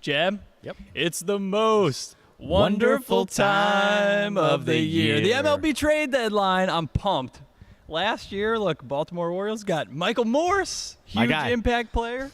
Jeb? Yep. It's the most wonderful time of the year. The MLB trade deadline. I'm pumped. Last year, look, Baltimore Orioles got Michael Morse, huge impact player,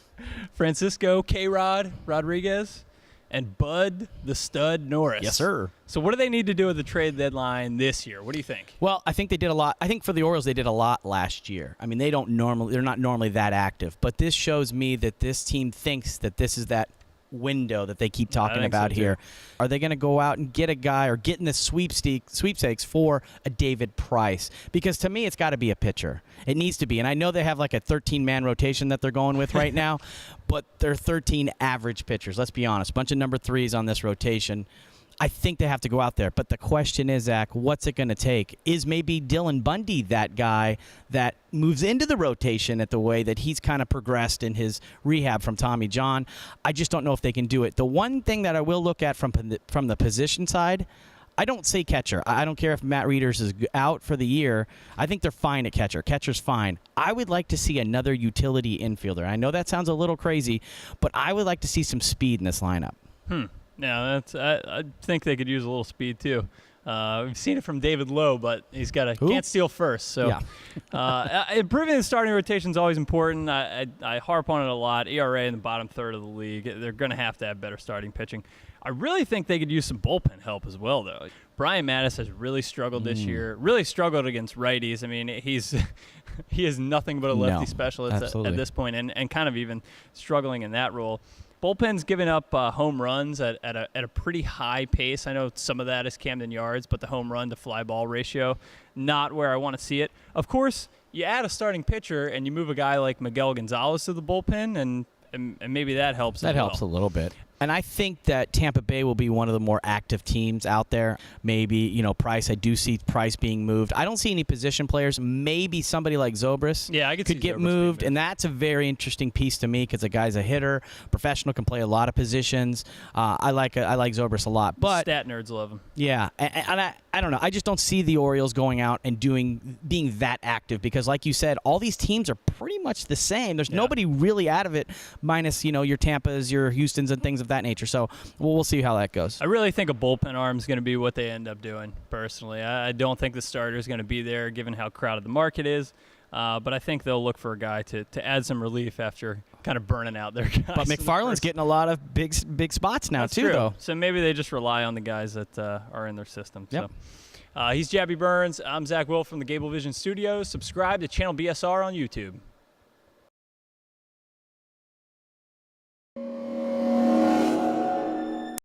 Francisco K-Rod Rodriguez, and Bud the Stud Norris. Yes, sir. So what do they need to do with the trade deadline this year? What do you think? Well, I think they did a lot. I think for the Orioles, they did a lot last year. I mean, they're not normally that active. But this shows me that this team thinks that this is that window that they keep talking about here. Are they going to go out and get a guy or get in the sweepstakes for a David Price? Because to me, it's got to be a pitcher. It needs to be. And I know they have like a 13-man rotation that they're going with right now, but they're 13 average pitchers. Let's be honest. Bunch of number threes on this rotation. I think they have to go out there. But the question is, Zach, what's it going to take? Is maybe Dylan Bundy that guy that moves into the rotation at the way that he's kind of progressed in his rehab from Tommy John? I just don't know if they can do it. The one thing that I will look at from the position side, I don't say catcher. I don't care if Matt Reeders is out for the year. I think they're fine at catcher. Catcher's fine. I would like to see another utility infielder. I know that sounds a little crazy, but I would like to see some speed in this lineup. Yeah, I think they could use a little speed too. We've seen it from David Lowe, but he's got can't steal first. So improving the starting rotation is always important. I harp on it a lot. ERA in the bottom third of the league. They're going to have better starting pitching. I really think they could use some bullpen help as well, though. Brian Mattis has really struggled this year. Really struggled against righties. I mean, he is nothing but a lefty specialist at this point, and kind of even struggling in that role. Bullpen's giving up home runs at a pretty high pace. I know some of that is Camden Yards, but the home run to fly ball ratio, not where I want to see it. Of course, you add a starting pitcher and you move a guy like Miguel Gonzalez to the bullpen, and maybe that helps. That helps a little bit. And I think that Tampa Bay will be one of the more active teams out there. Maybe, Price. I do see Price being moved. I don't see any position players. Maybe somebody like Zobrist could get moved. And that's a very interesting piece to me because the guy's a hitter, professional, can play a lot of positions. I like Zobrist a lot. But stat nerds love him. Yeah. And I don't know. I just don't see the Orioles going out and being that active because, like you said, all these teams are pretty much the same. There's nobody really out of it minus, your Tampas, your Houstons, and things of that nature. So we'll see how that goes. I really think a bullpen arm is going to be what they end up doing, personally. I don't think the starter is going to be there given how crowded the market is. But I think they'll look for a guy to add some relief after kind of burning out their guys. But McFarland's getting a lot of big spots now, too, though. So maybe they just rely on the guys that are in their system. Yep. So he's Jabby Burns. I'm Zach Will from the Gable Vision Studios. Subscribe to Channel BSR on YouTube.